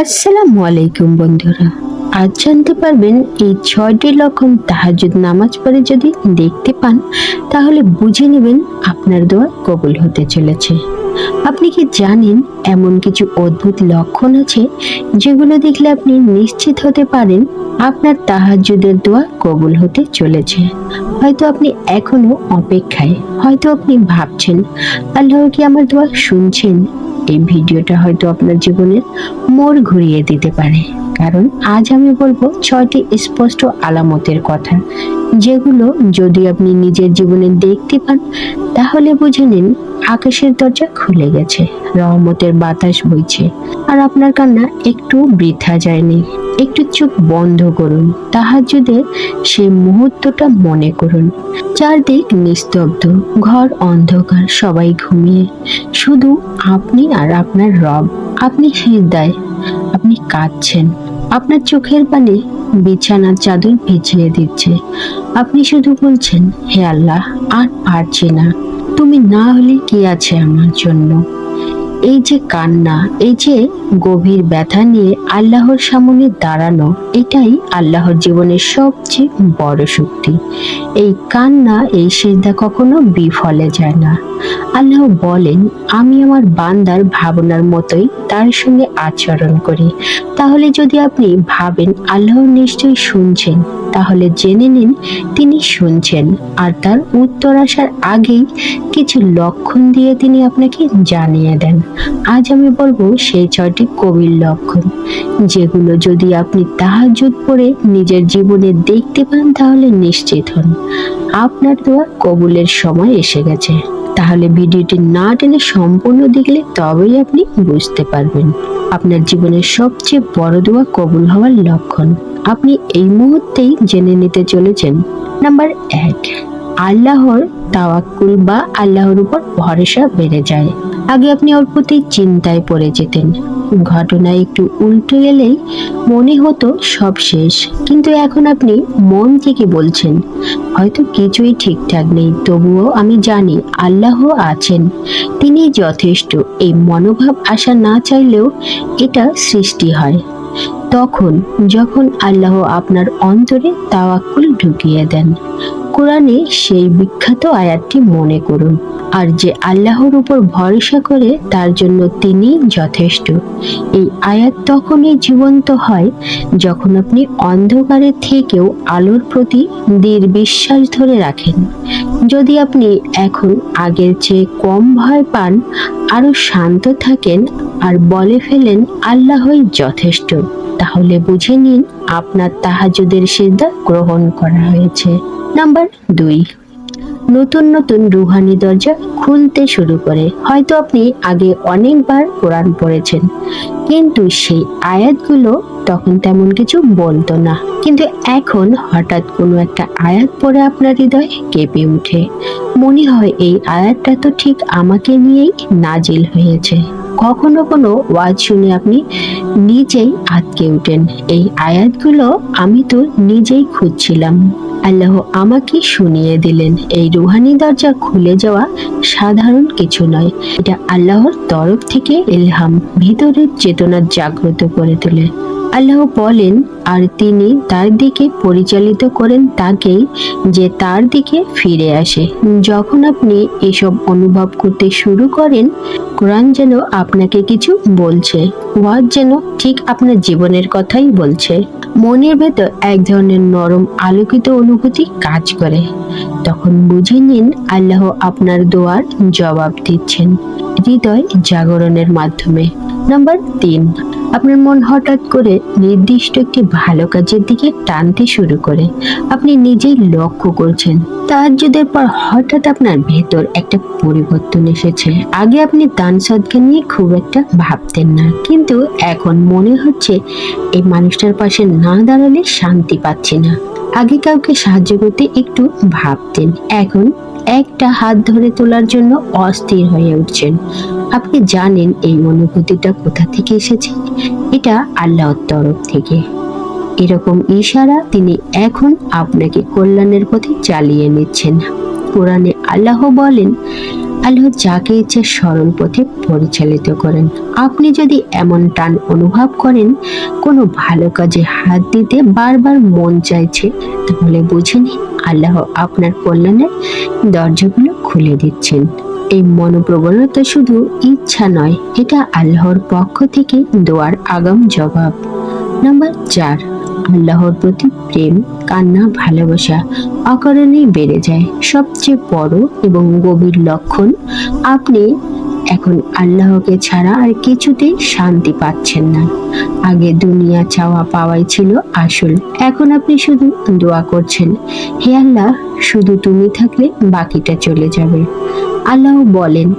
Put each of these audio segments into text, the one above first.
আসসালামু আলাইকুম বন্ধুরা। আজ জানতে পারবেন এই 6টি লক্ষণ তাহাজ্জুদ নামাজ পড়ে যদি দেখতে পান তাহলে বুঝে নেবেন আপনার দোয়া কবুল হতে চলেছে। আপনি কি জানেন এমন কিছু অদ্ভুত লক্ষণ আছে যেগুলো দেখলে আপনি নিশ্চিত হতে পারেন আপনার তাহাজ্জুদের দোয়া কবুল হতে চলেছে। হয়তো আপনি এখনো অপেক্ষায়, হয়তো আপনি ভাবছেন আল্লাহ কি আমার দোয়া শুনছেন। এই ভিডিওটা হয়তো আপনার জীবনের মোড় ঘুরিয়ে দিতে পারে, কারণ আজ আমি বলবো 6টি স্পষ্ট আলামতের কথা, যেগুলো যদি আপনি নিজের জীবনে দেখতে পান তাহলে বুঝে নিন আকাশের দরজা খুলে গেছে, রহমতের বাতাস বইছে, আর আপনার কান্না একটু বৃথা যায়নি। একটু চোখ বন্ধ করুন, তাহাজ্জুদের সেই মুহূর্তটা মনে করুন। চারদিক নিস্তব্ধ, ঘর অন্ধকার, সবাই ঘুমিয়ে, শুধু আপনি আর আপনার রব। আপনি সিজদায়, আপনি কাঁদছেন, আপনার চোখের পানি বিছানার চাদর ভিজিয়ে দিচ্ছে। আপনি শুধু বলছেন, হে আল্লাহ, আর পারছি না, তুমি না হলে কি আছে আমার জন্য। এই যে কান্না, এই যে গভীর ব্যথা নিয়ে আল্লাহর সামনে দাঁড়ানো, এটাই আল্লাহর জীবনের সবচেয়ে বড় শক্তি। এই কান্না, এই সিজদা কখনো বিফলে যায় না। আল্লাহ বলেন, আমি আমার বান্দার ভাবনার মতোই তার সঙ্গে আচরণ করি। তাহলে যদি আপনি ভাবেন আল্লাহ নিশ্চয়ই শুনছেন, তাহলে জেনে নিন তিনি শুনছেন, আর তার উত্তর আসার আগেই কিছু লক্ষণ দিয়ে তিনি আপনাকে জানিয়ে দেন। আজ আমি বলবো সেই 6টি কবির লক্ষণ, যেগুলো যদি আপনি তাহাজ্জুদ পড়ে নিজের জীবনে দেখতে পান তাহলে নিশ্চিত হন আপনার দোয়া কবুলের সময় এসে গেছে। তাহলে ভিডিওটি না টেনে সম্পূর্ণ দেখলে তবেই আপনি বুঝতে পারবেন আপনার জীবনের সবচেয়ে বড় দোয়া কবুল হওয়ার লক্ষণ আপনি এই মুহূর্তেই জেনে নিতে চলেছেন। নাম্বার 1, আল্লাহর তাওয়াক্কুল বা আল্লাহর উপর ভরসা বেড়ে যায়। আগে আপনি ওর প্রতি চিন্তায় পড়ে যেতেন, ঘটনা একটু উল্টে গেলেই মনে হতো সব শেষ, কিন্তু এখন আপনি মন থেকে বলছেন, হয়তো কিছুই ঠিকঠাক নেই, তবুও আমি জানি আল্লাহ আছেন, তিনি যথেষ্ট। এই মনোভাব আসা না চাইলেও এটা সৃষ্টি হয় তখন যখন আল্লাহ আপনার অন্তরে তাওয়াক্কুল ঢুকিয়ে দেন। কোরআনে সেই বিখ্যাত আয়াতটি মনে করুন, আর যে আল্লাহর উপর ভরসা করে তার জন্য তিনি যথেষ্ট। এই আয়াত তখনই জীবন্ত হয় যখন আপনি অন্ধকারে থেকেও আলোর প্রতি দৃঢ় বিশ্বাস ধরে রাখেন। যদি আপনি এখন আগের চেয়ে কম ভয় পান, আরো শান্ত থাকেন, আর বলে ফেলেন আল্লাহই যথেষ্ট, তাহলে বুঝে নিন আপনার তাহাজ্জুদের সিজদা গ্রহণ করা হয়েছে। নাম্বার 2, নতুন নতুন রুহানি দরজা খুলতে শুরু করে। হয়তো আপনি আগে অনেকবার কোরআন পড়েছেন, কিন্তু সেই আয়াতগুলো তখন তেমন কিছু বলতো না, কিন্তু এখন হঠাৎ কোনো একটা আয়াত পড়ে আপনার হৃদয় কেঁপে উঠে। মনে হয় এই আয়াতটা তো ঠিক আমাকে নিয়েই নাজিল হয়েছে। কখনো কোনো ওয়াজ শুনে আপনি নিজেই আটকে উঠেন, এই আয়াতগুলো আমি তো নিজেই খুঁজছিলাম, আল্লাহ আমাকে শুনিয়ে দিলেন। এই রুহানি দরজা খুলে যাওয়া সাধারণ কিছু নয়, এটা আল্লাহর তরফ থেকে ইলহাম, ভিতরের চেতনা জাগ্রত করে তোলে। আল্লাহ বলেন, আর তিনি তার দিকে পরিচালিত করেন তাকেই যে তার দিকে ফিরে আসে। যখন আপনি এসব অনুভব করতে শুরু করেন, কোরআন যেন আপনাকে কিছু বলছে, ওয়াজ যেন ঠিক আপনার জীবনের কথাই বলছে। মনের ভেতর এক ধরনের নরম আলোকিত অনুভূতি কাজ করে, তখন বুঝে নিন আল্লাহ আপনার দোয়ার জবাব দিচ্ছেন হৃদয় জাগরণের মাধ্যমে। নাম্বার 3, আপনার মন হঠাৎ করে নির্দিষ্ট একটি ভালো কাজের দিকে টানতে শুরু করে। আপনি নিজেই লক্ষ্য করছেন তাহাজ্জুদের পর হঠাৎ আপনার ভেতর একটা পরিবর্তন এসেছে। আগে আপনি দান সদকা নিয়ে খুব একটা ভাবতেন না, কিন্তু এখন মনে হচ্ছে এই মানুষটার পাশে না দাঁড়ালে শান্তি পাচ্ছি না। আগে কাউকে সাহায্য করতে একটু ভাবতেন, এখন একটা হাত ধরে তোলার জন্য অস্থির হয়ে উঠছেন। আপনি জানেন এই অনুভূতিটা কোথা থেকে এসেছে, এটা আল্লাহর তরফ থেকে। এরকম ইশারা তিনি এখন আপনাকে কল্যাণের পথে চালিয়ে নিচ্ছেন। কোরআনে আল্লাহ বলেন, আল্লাহ যাকে ইচ্ছে সরল পথে পরিচালিত করেন। আপনি যদি এমন টান অনুভব করেন কোনো ভালো কাজে হাত দিতে বারবার মন চাইছে, তাহলে বুঝে নিন আল্লাহ আপনার কল্যাণের দরজাগুলো খুলে দিচ্ছেন। এই মনোপ্রবণতা শুধু ইচ্ছা নয়, এটা আল্লাহর পক্ষ থেকে দোয়ার আগাম জবাব। নাম্বার 4, আল্লাহর প্রতি প্রেম, কান্না, ভালোবাসা অকারণেই বেড়ে যায়। সবচেয়ে বড় এবং গভীর লক্ষণ, আপনি এখন আল্লাহকে ছাড়া আর কিছুতেই শান্তি পাচ্ছেন না। আগে দুনিয়া চাওয়া পাওয়াই ছিল আসল, এখন আপনি শুধু দোয়া করছেন, হে আল্লাহ, শুধু তুমি থাকলে বাকিটা চলে যাবে। আল্লাহ বলেন,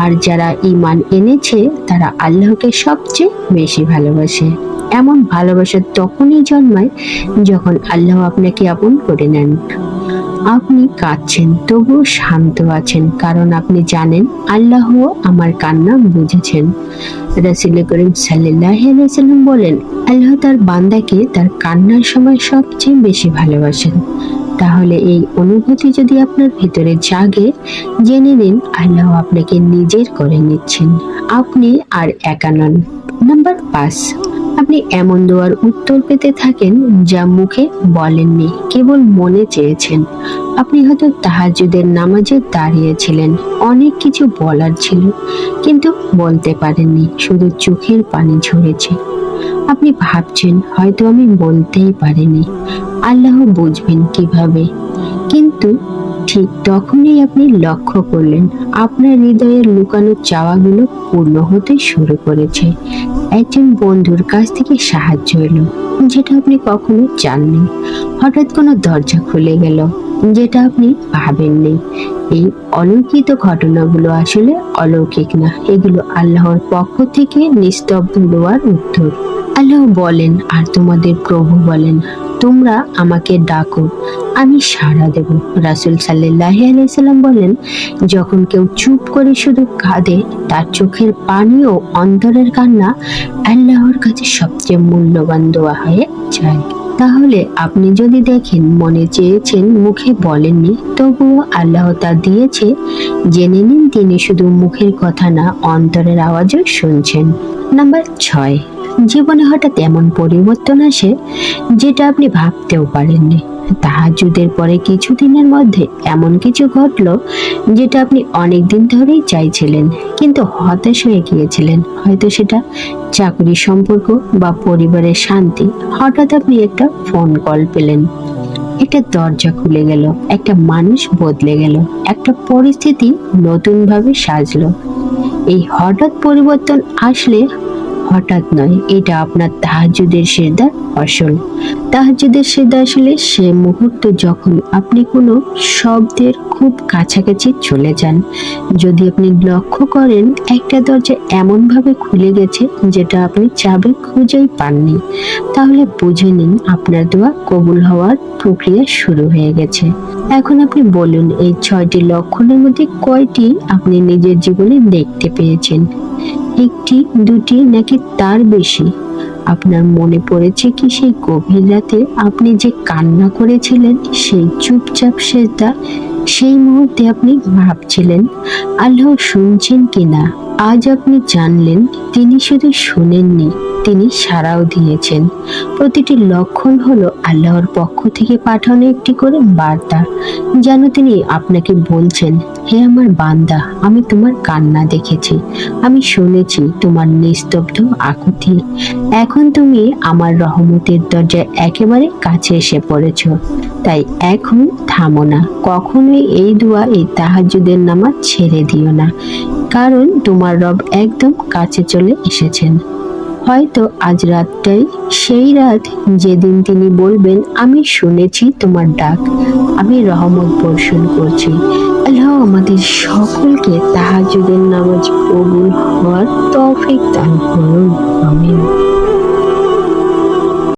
আর যারা ঈমান এনেছে তারা আল্লাহকে সবচেয়ে বেশি ভালোবাসে। এমন ভালোবাসা তখনই জন্মায় যখন আল্লাহ আপনাকে আপন করে নেন। আপনি কাঁদছেন তবুও শান্ত আছেন, কারণ আপনি জানেন আল্লাহ আমার কান্না বুঝেছেন। রাসূল করিম সাল্লাল্লাহু আলাইহি ওয়াসাল্লাম বলেন, আল্লাহ তার বান্দাকে তার কান্নার সময় সবচেয়ে বেশি ভালোবাসেন। তাহলে এই অনুভূতি যদি আপনার ভিতরে জাগে, জেনে নিন আল্লাহ আপনাকে নিজের করে নিচ্ছেন, আপনি আর একা নন। নাম্বার 5, আপনি এমন দোয়ার উত্তর পেতে থাকেন যা মুখে বলেননি, কেবল মনে চেয়েছেন। আপনি হয়তো তাহাজ্জুদের নামাজে দাঁড়িয়েছিলেন, অনেক কিছু বলার ছিল কিন্তু বলতে পারেননি, শুধু চোখের পানি ঝরেছে। আপনি ভাবছেন হয়তো আমি বলতেই পারিনি, আল্লাহ বুঝবেন কিভাবে। কিন্তু ঠিক তখনই আপনি লক্ষ্য করলেন আপনার হৃদয়ের লুকানো চাওয়াগুলো পূর্ণ হতে শুরু করেছে। একজন বন্ধুর কাছ থেকে সাহায্য এলো যেটা আপনি কখনো চাননি। হঠাৎ কোনো দরজা খুলে গেল যেটা আপনি ভাবেননি। এই অলৌকিক ঘটনাগুলো আসলে অলৌকিক না, এগুলো আল্লাহর পক্ষ থেকে নিস্তব্ধ দোয়ার উত্তর। আল্লাহ বলেন, আর তোমাদের প্রভু বলেন, তোমরা আমাকে ডাকো, আমি সাড়া দেব। রাসূল সাল্লাল্লাহু আলাইহি ওয়াসাল্লাম বলেন, যখন কেউ চুপ করে শুধু কাঁদে, তার চোখের পানি ও অন্তরের কান্না আল্লাহর কাছে সবচেয়ে মূল্যবান দোয়া হয়ে যায়। তাহলে আপনি যদি দেখেন মনে চেয়েছেন, মুখে বলেননি, তবুও আল্লাহ তা দিয়েছে, জেনে নিন তিনি শুধু মুখের কথা না, অন্তরের আওয়াজও শুনছেন। নাম্বার 6, জীবনে হঠাৎ এমন পরিবর্তন আসে যেটা আপনি ভাবতেও পারেননি। তাহাজ্জুদের পরে কিছুদিনের মধ্যে এমন কিছু ঘটলো যেটা আপনি অনেক দিন ধরেই চাইছিলেন কিন্তু হতাশ হয়ে গিয়েছিলেন। হয়তো সেটা চাকরি, সম্পর্ক বা পরিবারের শান্তি। হঠাৎ আপনি একটা ফোন কল পেলেন, একটা দরজা খুলে গেল, একটা মানুষ বদলে গেল, একটা পরিস্থিতি নতুন ভাবে সাজলো। এই হঠাৎ পরিবর্তন আসলে হঠাৎ নয়, এটা আপনার তাহাজ্জুদের সিজদার ফসল। তাহাজ্জুদের সিজদা আসলে সে মুহূর্ত যখন আপনি কোনো শব্দের খুব কাছাকাছি চলে যান। যদি আপনি লক্ষ্য করেন একটা দরজা এমন ভাবে খুলে গেছে যেটা আপনি চাবি খুঁজেই পাননি, তাহলে বুঝে নিন আপনার দোয়া কবুল হওয়ার প্রক্রিয়া শুরু হয়ে গেছে। এখন আপনি বলুন, এই 6টি লক্ষণের মধ্যে কয়টি আপনি নিজের জীবনে দেখতে পেয়েছেন? একটি, দুটি নাকি তার বেশি? আপনার মনে পড়েছে কি সেই গভীর রাতে আপনি যে কান্না করেছিলেন, সেই চুপচাপ সেজদা, সেই মুহূর্তে আপনি ভাবছিলেন আল্লাহ শুনছেন কিনা? আজ আপনি জানলেন তিনি শুধু শুনেননি, তিনি সাড়াও দিয়েছেন। প্রতিটি লক্ষণ হলো আল্লাহর পক্ষ থেকে পাঠানো একটি করে বার্তা, যেন তিনি আপনাকে বলছেন, হে আমার বান্দা, আমি তোমার কান্না দেখেছি, আমি শুনেছি তোমার নিস্তব্ধ আকুতি। এখন তুমি আমার রহমতের দরজায় একেবারে কাছে এসে পড়েছ। তাই এখন থামো না, কখনোই এই দোয়া, এই তাহাজ্জুদের নামাজ ছেড়ে দিও না, কারণ তোমার রব একদম কাছে চলে এসেছেন। হয়তো আজ রাতটাই সেই রাত যেদিন তিনি বলবেন, আমি শুনেছি তোমার ডাক, আমি রহমত বর্ষণ করছি। আল্লাহ আমাদের সকলকে তাহাজ্জুদের নামাজ কবুল হওয়ার তৌফিক দান করুন। আমিন।